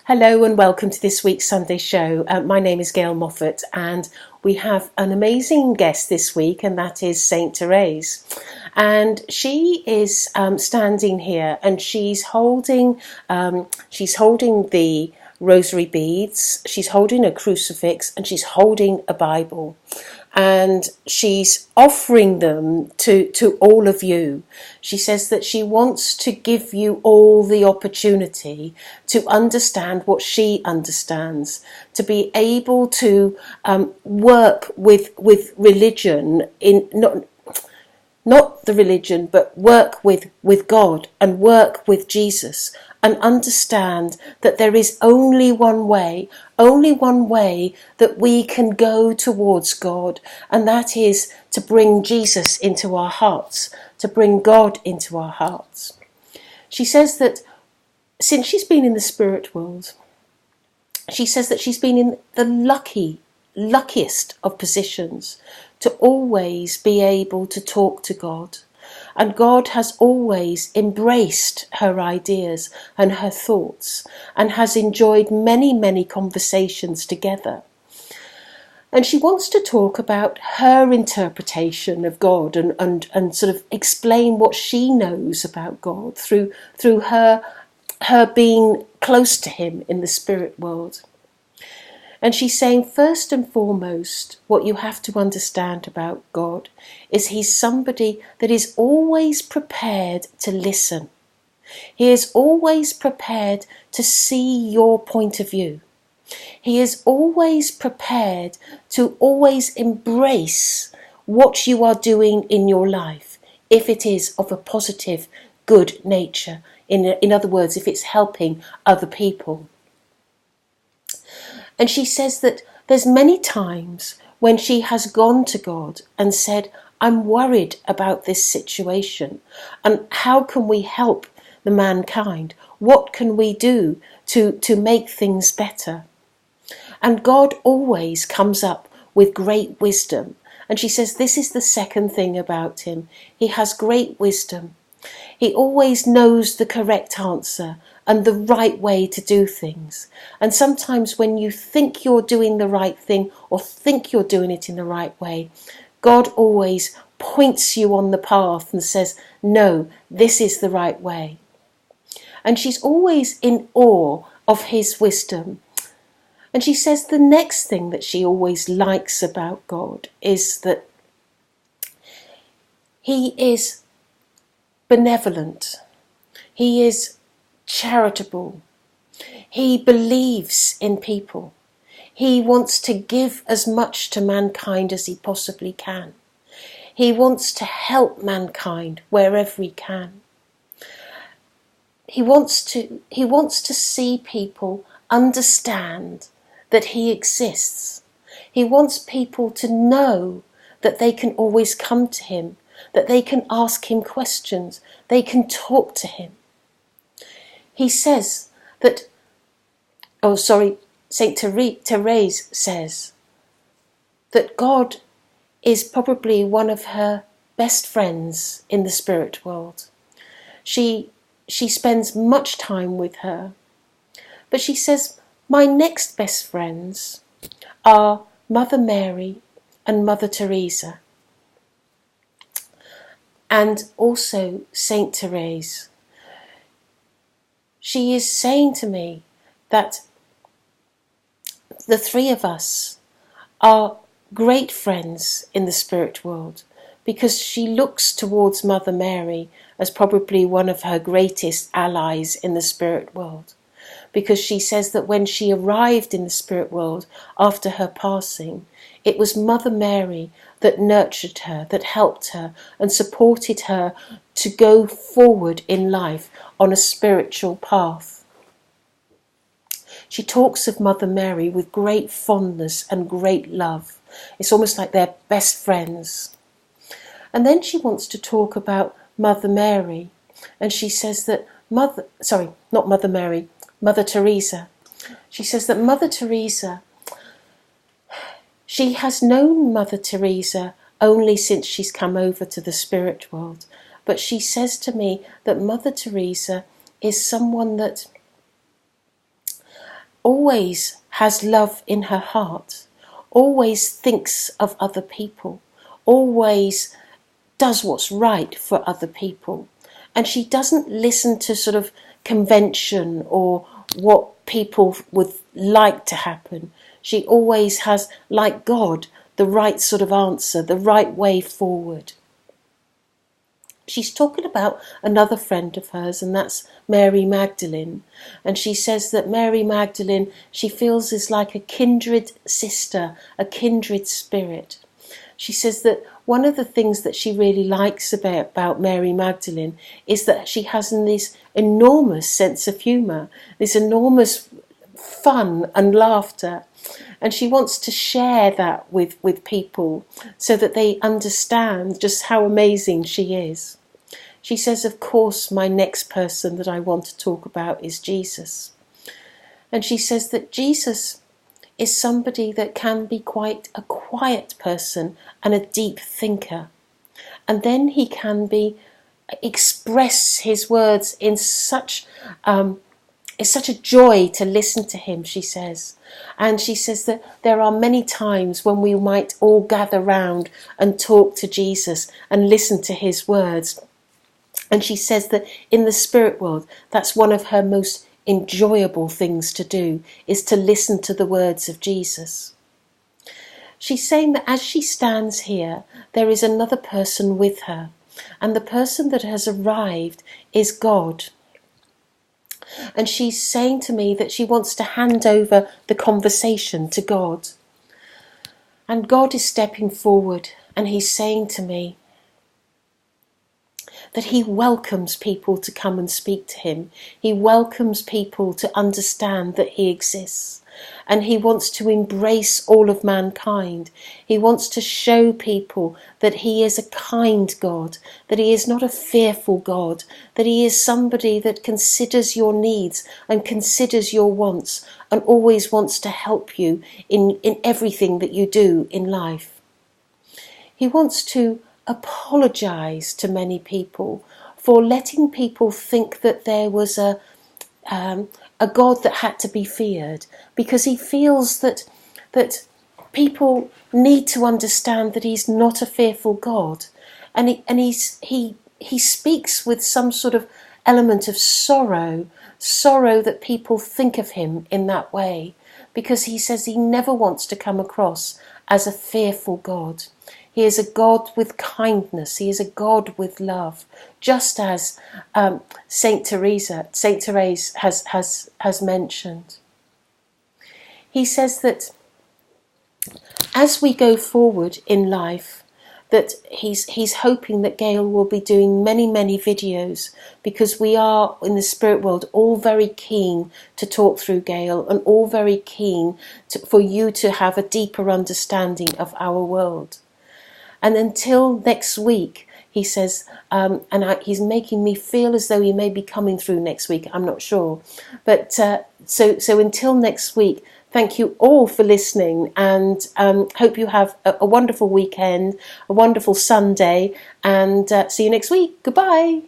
Hello and welcome to this week's Sunday show. My name is Gail Moffat and we have an amazing guest this week, and that is Saint Therese. And she is standing here and she's holding the rosary beads, she's holding a crucifix, and she's holding a Bible. And she's offering them to all of you. She says that she wants to give you all the opportunity to understand what she understands, to be able to work with religion, in not the religion, but work with God and work with Jesus, and understand that there is only one way that we can go towards God, and that is to bring Jesus into our hearts, to bring God into our hearts. She says that since she's been in the spirit world, she says that she's been in the luckiest of positions to always be able to talk to God. And God has always embraced her ideas and her thoughts and has enjoyed many conversations together. And she wants to talk about her interpretation of God and sort of explain what she knows about God through her being close to him in the spirit world. And she's saying, first and foremost, what you have to understand about God is he's somebody that is always prepared to listen. He is always prepared to see your point of view. He is always prepared to always embrace what you are doing in your life, if it is of a positive, good nature. In other words, if it's helping other people. And she says that there's many times when she has gone to God and said, I'm worried about this situation, and how can we help the mankind? What can we do to make things better? And God always comes up with great wisdom. And she says this is the second thing about him. He has great wisdom. He always knows the correct answer and the right way to do things. And sometimes when you think you're doing the right thing or think you're doing it in the right way, God always points you on the path and says, no, this is the right way. And she's always in awe of his wisdom. And she says the next thing that she always likes about God is that he is benevolent. He is charitable. He believes in people. He wants to give as much to mankind as he possibly can. He wants to help mankind wherever he can. He wants to see people understand that he exists. He wants people to know that they can always come to him, that they can ask him questions, they can talk to him. He says that, Saint Therese says that God is probably one of her best friends in the spirit world. She spends much time with her, but she says, my next best friends are Mother Mary and Mother Theresa, and also Saint Therese. She is saying to me that the three of us are great friends in the spirit world, because she looks towards Mother Mary as probably one of her greatest allies in the spirit world. Because she says that when she arrived in the spirit world after her passing, it was Mother Mary that nurtured her, that helped her and supported her to go forward in life on a spiritual path. She talks of Mother Mary with great fondness and great love. It's almost like they're best friends. And then she wants to talk about Mother Mary, and she says that Mother Teresa. She says that Mother Teresa, she has known Mother Teresa only since she's come over to the spirit world. But she says to me that Mother Teresa is someone that always has love in her heart, always thinks of other people, always does what's right for other people. And she doesn't listen to sort of convention or what people would like to happen. She always has, like God, the right sort of answer, the right way forward. She's talking about another friend of hers, and that's Mary Magdalene. And she says that Mary Magdalene, she feels is like a kindred sister, a kindred spirit. She says that one of the things that she really likes about Mary Magdalene is that she has this enormous sense of humour, this enormous fun and laughter. And she wants to share that with people so that they understand just how amazing she is. She says, of course, my next person that I want to talk about is Jesus. And she says that Jesus is somebody that can be quite a quiet person and a deep thinker. And then he can express his words in such it's such a joy to listen to him, she says. And she says that there are many times when we might all gather round and talk to Jesus and listen to his words. And she says that in the spirit world, that's one of her most enjoyable things to do, is to listen to the words of Jesus. She's saying that as she stands here, there is another person with her. And the person that has arrived is God. And she's saying to me that she wants to hand over the conversation to God. And God is stepping forward and he's saying to me that he welcomes people to come and speak to him. He welcomes people to understand that he exists. And he wants to embrace all of mankind. He wants to show people that he is a kind God, that he is not a fearful God, that he is somebody that considers your needs and considers your wants and always wants to help you in everything that you do in life. He wants to apologise to many people for letting people think that there was a God that had to be feared, because he feels that people need to understand that he's not a fearful God, and he speaks with some sort of element of sorrow that people think of him in that way, because he says he never wants to come across as a fearful God. He is a God with kindness. He is a God with love, just as Saint Therese has mentioned. He says that as we go forward in life, that he's hoping that Gail will be doing many, many videos, because we are in the spirit world all very keen to talk through Gail and all very keen for you to have a deeper understanding of our world. And until next week, he says, he's making me feel as though he may be coming through next week. I'm not sure. But so until next week, thank you all for listening, and hope you have a wonderful weekend, a wonderful Sunday, and see you next week. Goodbye.